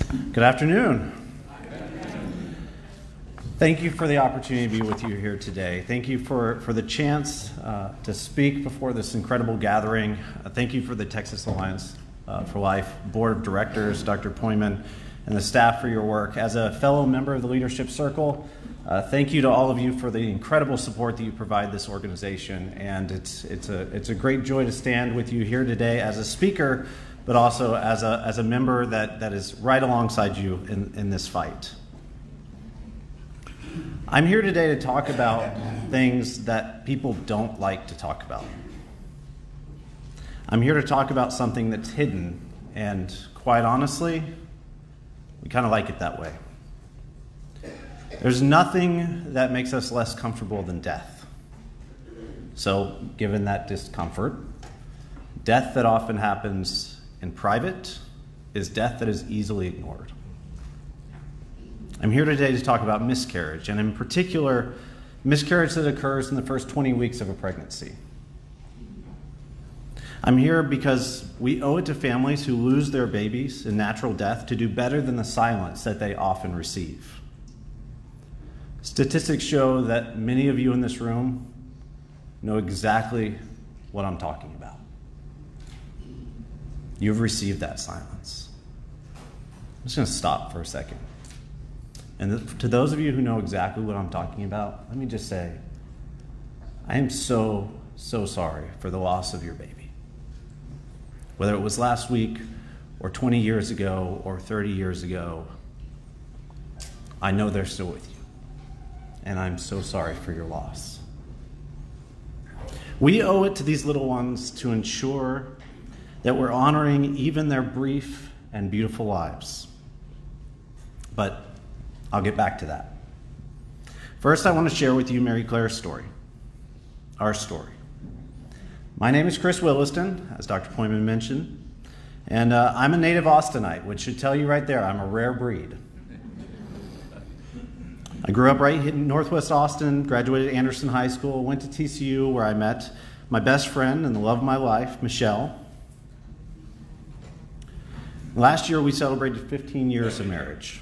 Good afternoon. Thank you for the opportunity to be with you here today. Thank you for the chance to speak before this incredible gathering. Thank you for the Texas Alliance for Life Board of Directors, Dr. Poyman, and the staff for your work. As a fellow member of the Leadership Circle, thank you to all of you for the incredible support that you provide this organization. And it's a great joy to stand with you here today as a speaker, but also as a member that is right alongside you in this fight. I'm here today to talk about things that people don't like to talk about. I'm here to talk about something that's hidden, and quite honestly, we kind of like it that way. There's nothing that makes us less comfortable than death. So, given that discomfort, death that often happens in private is death that is easily ignored. I'm here today to talk about miscarriage, and in particular, miscarriage that occurs in the first 20 weeks of a pregnancy. I'm here because we owe it to families who lose their babies in natural death to do better than the silence that they often receive. Statistics show that many of you in this room know exactly what I'm talking about. You've received that silence. I'm just going to stop for a second. And to those of you who know exactly what I'm talking about, let me just say, I am so sorry for the loss of your baby. Whether it was last week or 20 years ago or 30 years ago, I know they're still with you. And I'm so sorry for your loss. We owe it to these little ones to ensure that we're honoring even their brief and beautiful lives. But I'll get back to that. First, I want to share with you Mary Claire's story, our story. My name is Chris Williston, as Dr. Poyman mentioned, and I'm a native Austinite, which should tell you right there, I'm a rare breed. I grew up right in Northwest Austin, graduated Anderson High School, went to TCU where I met my best friend and the love of my life, Michelle. Last year, we celebrated 15 years of marriage.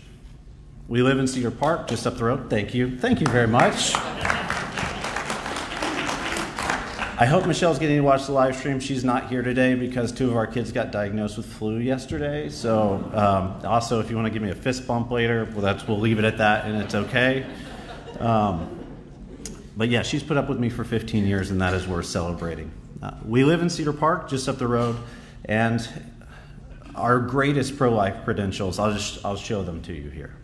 We live in Cedar Park, just up the road. Thank you. Thank you very much. I hope Michelle's getting to watch the live stream. She's not here today because 2 of our kids got diagnosed with flu yesterday. So also, if you want to give me a fist bump later, we'll leave it at that, and it's okay. But yeah, she's put up with me for 15 years, and that is worth celebrating. We live in Cedar Park, just up the road, and our greatest pro-life credentials, I'll show them to you here.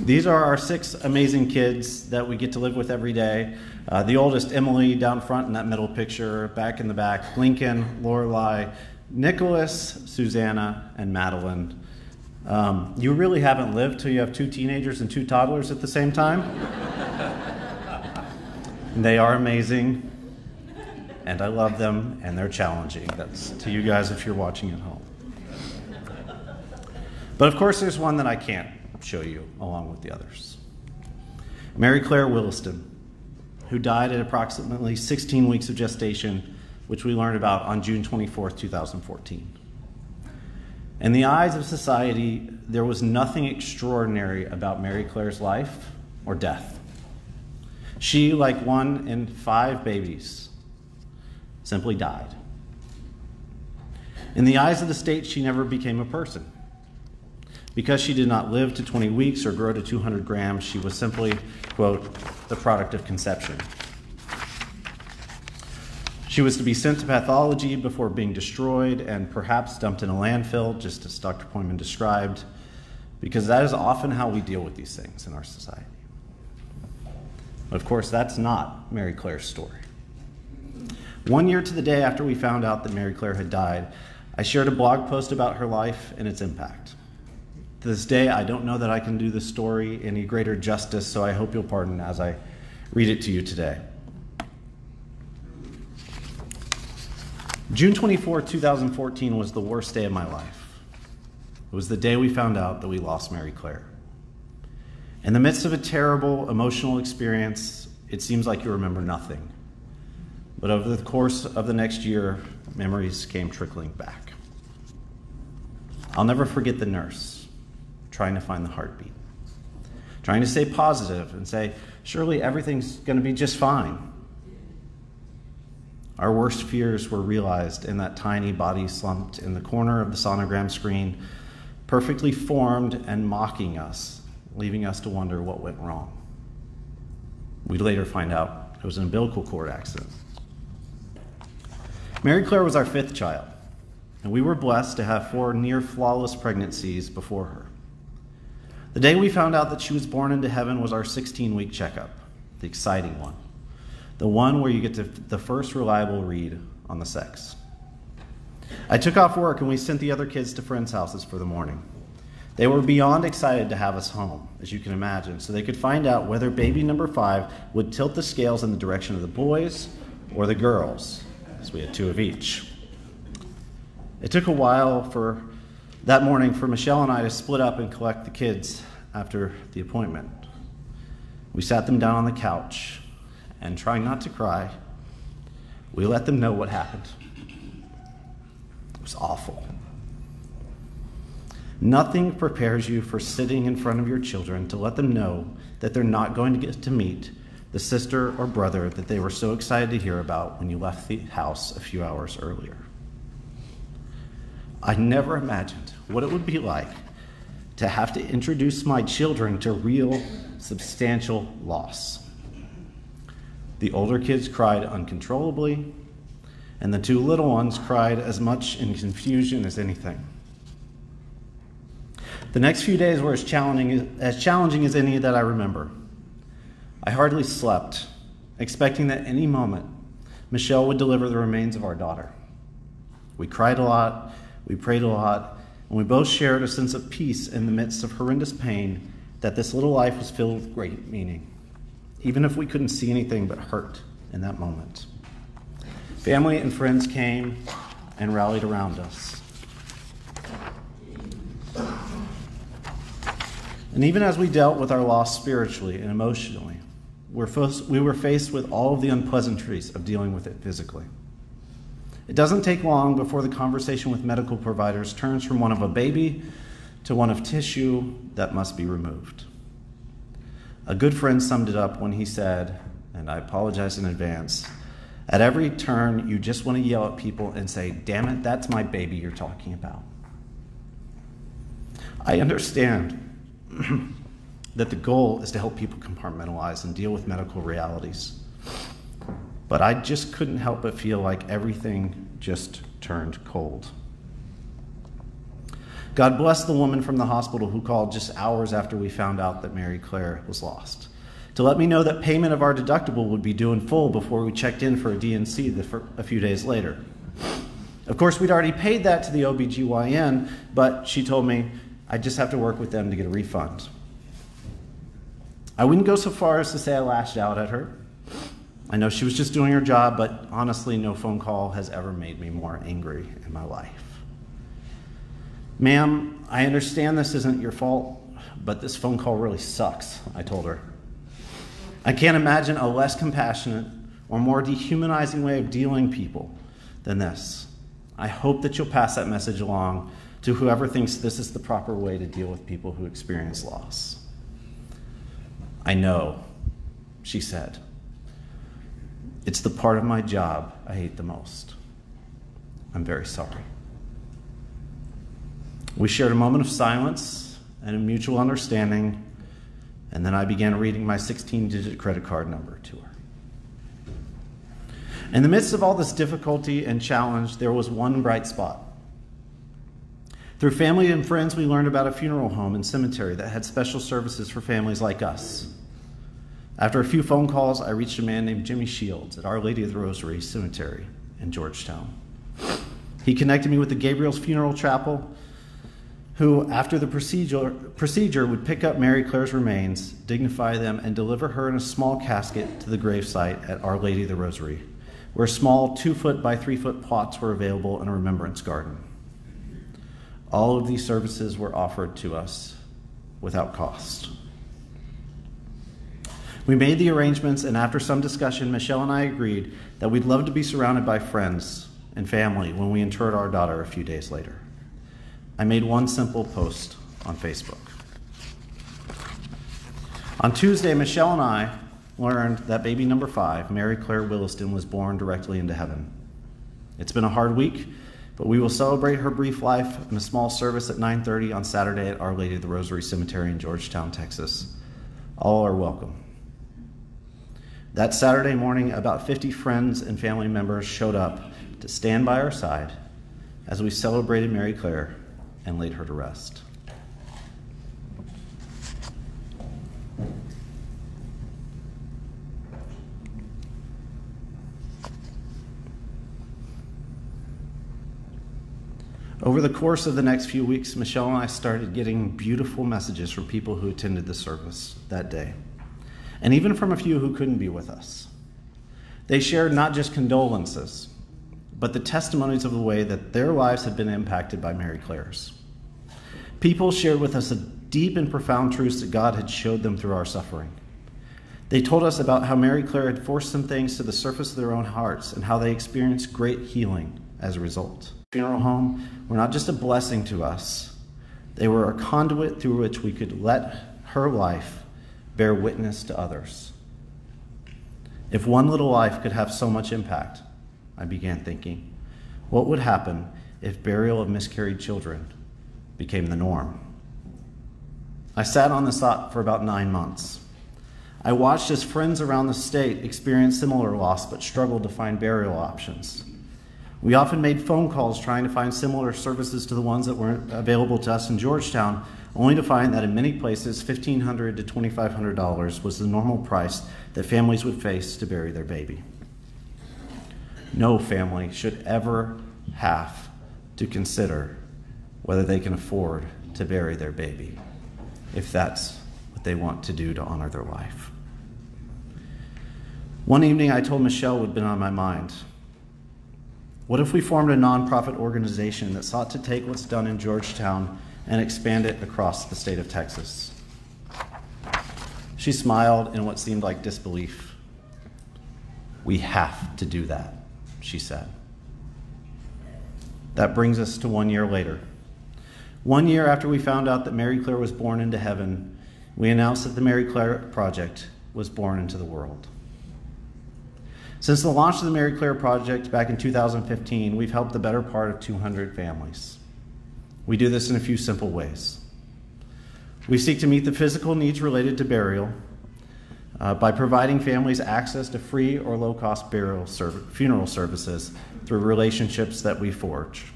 These are our 6 amazing kids that we get to live with every day. The oldest, Emily, down front in that middle picture. Back in the back, Lincoln, Lorelei, Nicholas, Susanna, and Madeline. You really haven't lived till you have 2 teenagers and 2 toddlers at the same time. They are amazing, and I love them, and they're challenging. That's to you guys if you're watching at home. But of course, there's one that I can't show you along with the others. Mary Claire Williston, who died at approximately 16 weeks of gestation, which we learned about on June 24th, 2014. In the eyes of society, there was nothing extraordinary about Mary Claire's life or death. She, like 1 in 5 babies, simply died. In the eyes of the state, she never became a person. Because she did not live to 20 weeks or grow to 200 grams, she was simply, quote, the product of conception. She was to be sent to pathology before being destroyed and perhaps dumped in a landfill, just as Dr. Poyman described, because that is often how we deal with these things in our society. But of course, that's not Mary Claire's story. 1 year to the day after we found out that Mary Claire had died, I shared a blog post about her life and its impact. To this day, I don't know that I can do the story any greater justice, so I hope you'll pardon as I read it to you today. June 24, 2014 was the worst day of my life. It was the day we found out that we lost Mary Claire. In the midst of a terrible emotional experience, it seems like you remember nothing. But over the course of the next year, memories came trickling back. I'll never forget the nurse trying to find the heartbeat, trying to stay positive and say, surely everything's going to be just fine. Our worst fears were realized in that tiny body slumped in the corner of the sonogram screen, perfectly formed and mocking us, leaving us to wonder what went wrong. We later find out it was an umbilical cord accident. Mary Claire was our 5th child, and we were blessed to have 4 near-flawless pregnancies before her. The day we found out that she was born into heaven was our 16-week checkup, the exciting one, the one where you get the first reliable read on the sex. I took off work and we sent the other kids to friends' houses for the morning. They were beyond excited to have us home, as you can imagine, so they could find out whether baby number 5 would tilt the scales in the direction of the boys or the girls, as we had 2 of each. It took a while for that morning for Michelle and I to split up and collect the kids after the appointment. We sat them down on the couch, and trying not to cry, we let them know what happened. It was awful. Nothing prepares you for sitting in front of your children to let them know that they're not going to get to meet the sister or brother that they were so excited to hear about when you left the house a few hours earlier. I never imagined what it would be like to have to introduce my children to real, substantial loss. The older kids cried uncontrollably, and the 2 little ones cried as much in confusion as anything. The next few days were as challenging as any that I remember. I hardly slept, expecting that any moment Michelle would deliver the remains of our daughter. We cried a lot, we prayed a lot, and we both shared a sense of peace in the midst of horrendous pain that this little life was filled with great meaning, even if we couldn't see anything but hurt in that moment. Family and friends came and rallied around us. And even as we dealt with our loss spiritually and emotionally, we were faced with all of the unpleasantries of dealing with it physically. It doesn't take long before the conversation with medical providers turns from one of a baby to one of tissue that must be removed. A good friend summed it up when he said, and I apologize in advance, at every turn you just want to yell at people and say, damn it, that's my baby you're talking about. I understand that the goal is to help people compartmentalize and deal with medical realities. But I just couldn't help but feel like everything just turned cold. God bless the woman from the hospital who called just hours after we found out that Mary Claire was lost, to let me know that payment of our deductible would be due in full before we checked in for a DNC a few days later. Of course, we'd already paid that to the OBGYN, but she told me I just have to work with them to get a refund. I wouldn't go so far as to say I lashed out at her. I know she was just doing her job, but honestly, no phone call has ever made me more angry in my life. Ma'am, I understand this isn't your fault, but this phone call really sucks, I told her. I can't imagine a less compassionate or more dehumanizing way of dealing people than this. I hope that you'll pass that message along to whoever thinks this is the proper way to deal with people who experience loss. I know, she said. It's the part of my job I hate the most. I'm very sorry. We shared a moment of silence and a mutual understanding, and then I began reading my 16-digit credit card number to her. In the midst of all this difficulty and challenge, there was one bright spot. Through family and friends, we learned about a funeral home and cemetery that had special services for families like us. After a few phone calls, I reached a man named Jimmy Shields at Our Lady of the Rosary Cemetery in Georgetown. He connected me with the Gabriel's Funeral Chapel, who, after the procedure, would pick up Mary Claire's remains, dignify them, and deliver her in a small casket to the gravesite at Our Lady of the Rosary, where small 2-foot by 3-foot plots were available in a remembrance garden. All of these services were offered to us without cost. We made the arrangements, and after some discussion, Michelle and I agreed that we'd love to be surrounded by friends and family when we interred our daughter a few days later. I made one simple post on Facebook. On Tuesday, Michelle and I learned that baby number 5, Mary Claire Williston, was born directly into heaven. It's been a hard week, but we will celebrate her brief life in a small service at 9:30 on Saturday at Our Lady of the Rosary Cemetery in Georgetown, Texas. All are welcome. That Saturday morning, about 50 friends and family members showed up to stand by our side as we celebrated Mary Claire and laid her to rest. Over the course of the next few weeks, Michelle and I started getting beautiful messages from people who attended the service that day, and even from a few who couldn't be with us. They shared not just condolences, but the testimonies of the way that their lives had been impacted by Mary Claire's. People shared with us the deep and profound truths that God had showed them through our suffering. They told us about how Mary Claire had forced some things to the surface of their own hearts and how they experienced great healing as a result. Funeral home were not just a blessing to us, they were a conduit through which we could let her life bear witness to others. If one little life could have so much impact, I began thinking, what would happen if burial of miscarried children became the norm? I sat on this thought for about 9 months. I watched as friends around the state experienced similar loss but struggled to find burial options. We often made phone calls trying to find similar services to the ones that weren't available to us in Georgetown, only to find that in many places, $1,500 to $2,500 was the normal price that families would face to bury their baby. No family should ever have to consider whether they can afford to bury their baby, if that's what they want to do to honor their life. One evening, I told Michelle what had been on my mind. What if we formed a nonprofit organization that sought to take what's done in Georgetown and expand it across the state of Texas? She smiled in what seemed like disbelief. We have to do that, she said. That brings us to 1 year later. 1 year after we found out that Mary Claire was born into heaven, we announced that the Mary Claire Project was born into the world. Since the launch of the Mary Claire Project back in 2015, we've helped the better part of 200 families. We do this in a few simple ways. We seek to meet the physical needs related to burial by providing families access to free or low-cost funeral services through relationships that we forge.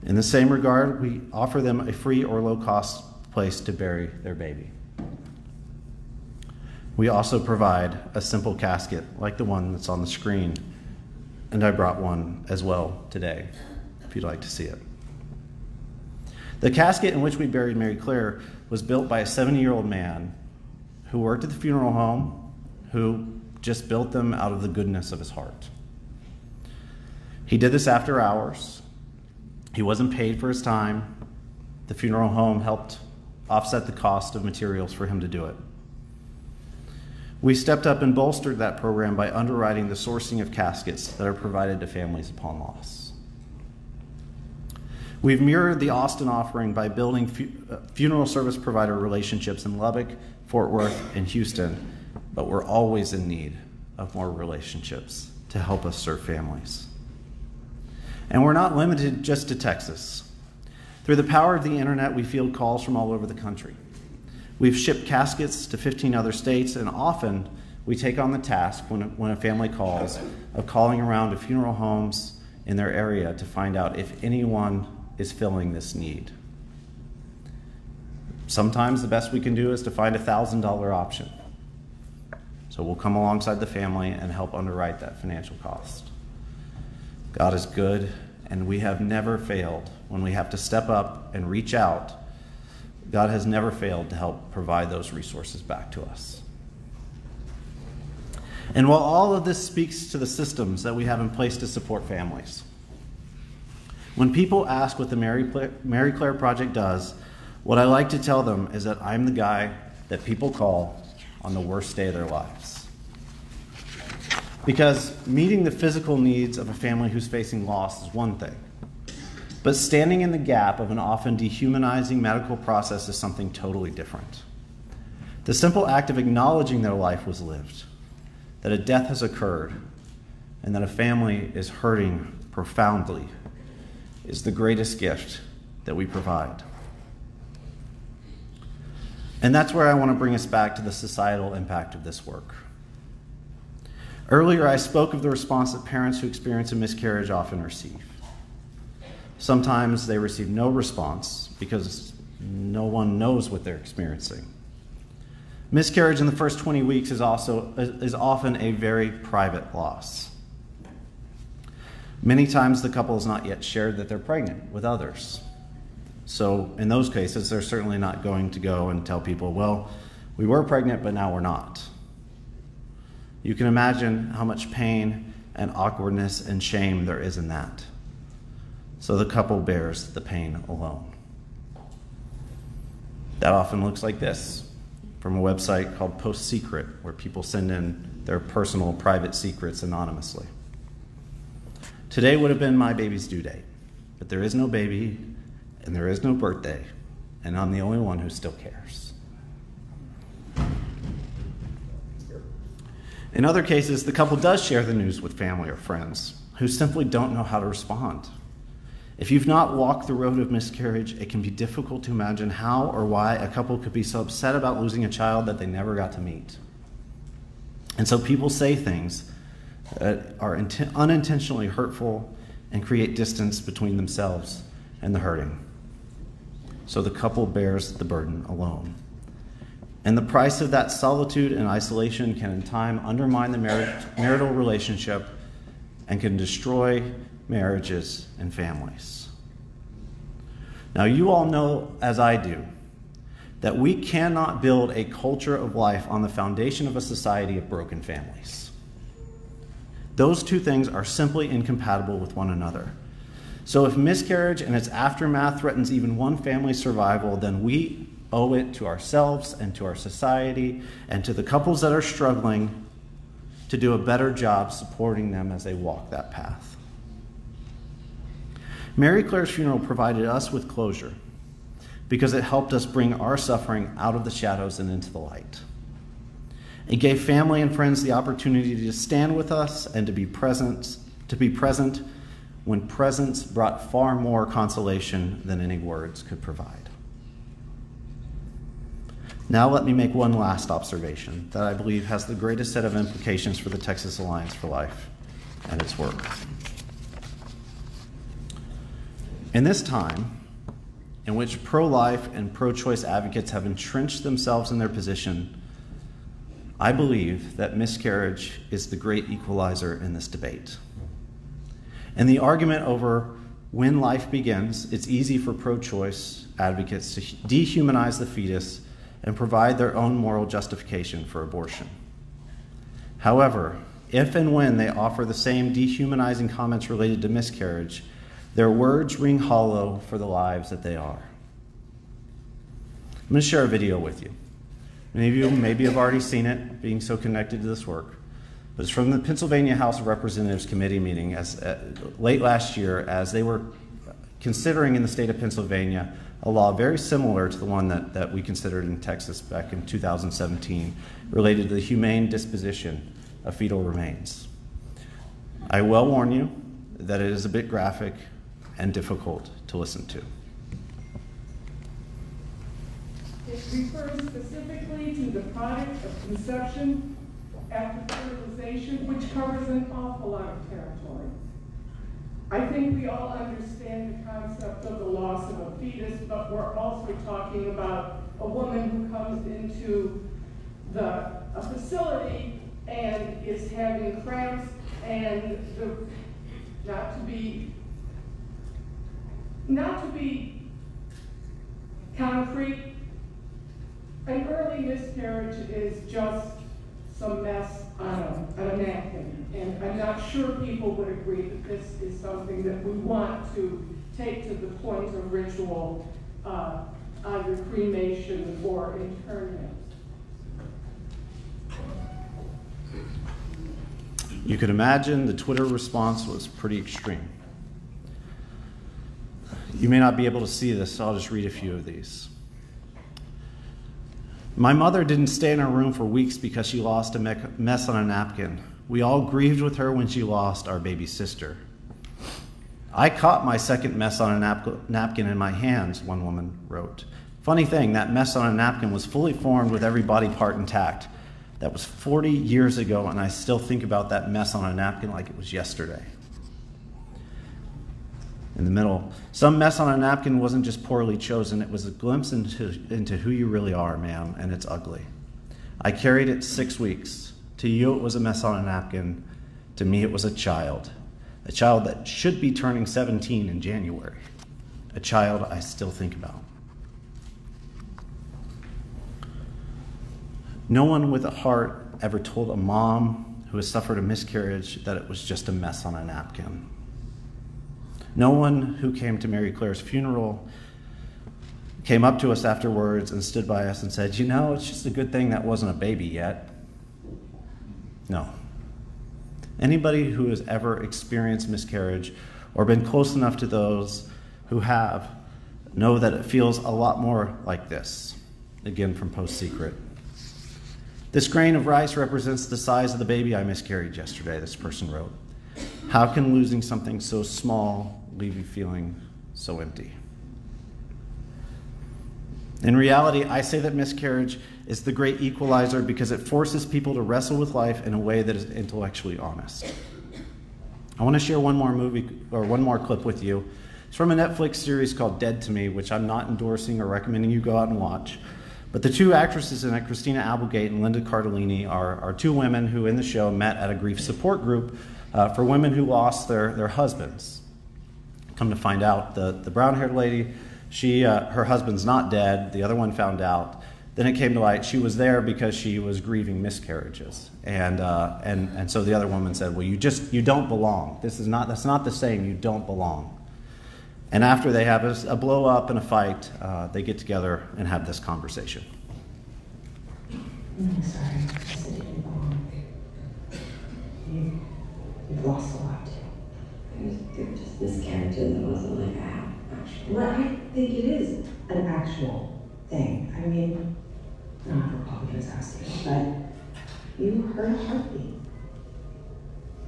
In the same regard, we offer them a free or low-cost place to bury their baby. We also provide a simple casket like the one that's on the screen, and I brought one as well today, if you'd like to see it. The casket in which we buried Mary Claire was built by a 70-year-old man who worked at the funeral home, who just built them out of the goodness of his heart. He did this after hours. He wasn't paid for his time. The funeral home helped offset the cost of materials for him to do it. We stepped up and bolstered that program by underwriting the sourcing of caskets that are provided to families upon loss. We've mirrored the Austin offering by building funeral service provider relationships in Lubbock, Fort Worth, and Houston, but we're always in need of more relationships to help us serve families. And we're not limited just to Texas. Through the power of the internet, we field calls from all over the country. We've shipped caskets to 15 other states, and often we take on the task when a family calls of calling around to funeral homes in their area to find out if anyone is filling this need. Sometimes the best we can do is to find a $1,000 option. So we'll come alongside the family and help underwrite that financial cost. God is good, and we have never failed when we have to step up and reach out. God has never failed to help provide those resources back to us. And while all of this speaks to the systems that we have in place to support families, when people ask what the Mary Claire Project does, what I like to tell them is that I'm the guy that people call on the worst day of their lives. Because meeting the physical needs of a family who's facing loss is one thing, But standing in the gap of an often dehumanizing medical process is something totally different. The simple act of acknowledging that a life was lived, that a death has occurred, and that a family is hurting profoundly is the greatest gift that we provide. And that's where I want to bring us back to the societal impact of this work. Earlier, I spoke of the response that parents who experience a miscarriage often receive. Sometimes they receive no response because no one knows what they're experiencing. Miscarriage in the first 20 weeks is often a very private loss. Many times the couple has not yet shared that they're pregnant with others. So in those cases, they're certainly not going to go and tell people, well, we were pregnant, but now we're not. You can imagine how much pain and awkwardness and shame there is in that. So the couple bears the pain alone. That often looks like this from a website called Post Secret, where people send in their personal private secrets anonymously. Today would have been my baby's due date, but there is no baby and there is no birthday, and I'm the only one who still cares. In other cases, the couple does share the news with family or friends who simply don't know how to respond. If you've not walked the road of miscarriage, it can be difficult to imagine how or why a couple could be so upset about losing a child that they never got to meet. And so people say things that are unintentionally hurtful and create distance between themselves and the hurting. So the couple bears the burden alone. And the price of that solitude and isolation can in time undermine the marital relationship and can destroy marriages and families. Now, you all know, as I do, that we cannot build a culture of life on the foundation of a society of broken families. Those two things are simply incompatible with one another. So if miscarriage and its aftermath threatens even one family's survival, then we owe it to ourselves and to our society and to the couples that are struggling to do a better job supporting them as they walk that path. Mary Claire's funeral provided us with closure because it helped us bring our suffering out of the shadows and into the light. It gave family and friends the opportunity to stand with us and to be present when presence brought far more consolation than any words could provide. Now let me make one last observation that I believe has the greatest set of implications for the Texas Alliance for Life and its work. In this time, in which pro-life and pro-choice advocates have entrenched themselves in their position, I believe that miscarriage is the great equalizer in this debate. In the argument over when life begins, it's easy for pro-choice advocates to dehumanize the fetus and provide their own moral justification for abortion. However, if and when they offer the same dehumanizing comments related to miscarriage, their words ring hollow for the lives that they are. I'm going to share a video with you. Many of you maybe have already seen it, being so connected to this work. But it's from the Pennsylvania House of Representatives Committee meeting late last year as they were considering in the state of Pennsylvania a law very similar to the one that we considered in Texas back in 2017 related to the humane disposition of fetal remains. I will warn you that it is a bit graphic and difficult to listen to. It refers specifically to the product of conception after fertilization, which covers an awful lot of territory. I think we all understand the concept of the loss of a fetus, but we're also talking about a woman who comes into a facility and is having cramps and not to be concrete, an early miscarriage is just some mess on a napkin. And I'm not sure people would agree that this is something that we want to take to the point of ritual, either cremation or internment. You could imagine the Twitter response was pretty extreme. You may not be able to see this, so I'll just read a few of these. My mother didn't stay in her room for weeks because she lost a mess on a napkin. We all grieved with her when she lost our baby sister. I caught my second mess on a napkin in my hands, one woman wrote. Funny thing, that mess on a napkin was fully formed with every body part intact. That was 40 years ago, and I still think about that mess on a napkin like it was yesterday. In the middle, some mess on a napkin wasn't just poorly chosen, it was a glimpse into who you really are, ma'am, and it's ugly. I carried it 6 weeks. To you, it was a mess on a napkin. To me, it was a child that should be turning 17 in January, a child I still think about. No one with a heart ever told a mom who has suffered a miscarriage that it was just a mess on a napkin. No one who came to Mary Claire's funeral came up to us afterwards and stood by us and said, you know, it's just a good thing that wasn't a baby yet. No. Anybody who has ever experienced miscarriage or been close enough to those who have know that it feels a lot more like this. Again, from Post Secret. This grain of rice represents the size of the baby I miscarried yesterday, this person wrote. How can losing something so small leave you feeling so empty? In reality, I say that miscarriage is the great equalizer because it forces people to wrestle with life in a way that is intellectually honest. I want to share one more clip with you. It's from a Netflix series called Dead to Me, which I'm not endorsing or recommending you go out and watch. But the two actresses in it, Christina Applegate and Linda Cardellini, are two women who in the show met at a grief support group for women who lost their husbands. Come to find out, the brown-haired lady, her husband's not dead. The other one found out. Then it came to light she was there because she was grieving miscarriages, and so the other woman said, "Well, you don't belong. That's not the same. You don't belong." And after they have a blow up and a fight, they get together and have this conversation. I'm sorry. I said you didn't belong. You've lost a lot too. They were just miscarriages. It wasn't like a actual. Well, I think it is an actual thing. I mean, not Republicans asking, but you heard a heartbeat.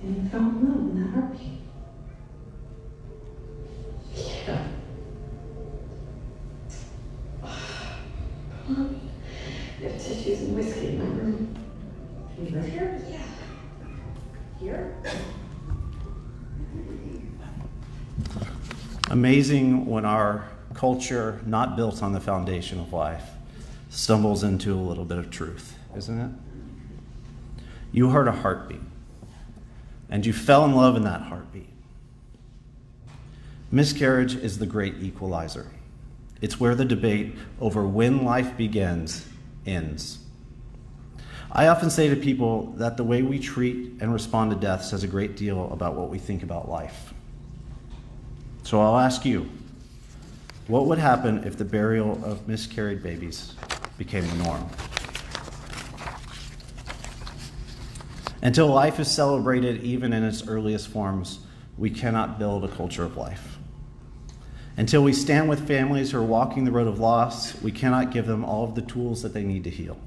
And you fell in love in that heartbeat. Yeah. Mom, I have tissues and whiskey in my room. You live here? Yeah. Here? Amazing when our culture, not built on the foundation of life, stumbles into a little bit of truth, isn't it? You heard a heartbeat, and you fell in love in that heartbeat. Miscarriage is the great equalizer. It's where the debate over when life begins ends. I often say to people that the way we treat and respond to death says a great deal about what we think about life. So I'll ask you, what would happen if the burial of miscarried babies became the norm? Until life is celebrated, even in its earliest forms, we cannot build a culture of life. Until we stand with families who are walking the road of loss, we cannot give them all of the tools that they need to heal.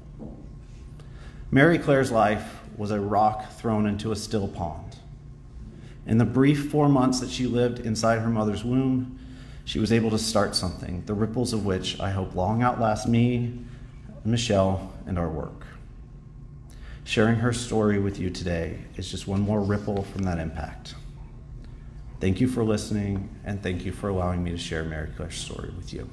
Mary Claire's life was a rock thrown into a still pond. In the brief 4 months that she lived inside her mother's womb, she was able to start something, the ripples of which I hope long outlast me, Michelle, and our work. Sharing her story with you today is just one more ripple from that impact. Thank you for listening, and thank you for allowing me to share Mary Claire's story with you.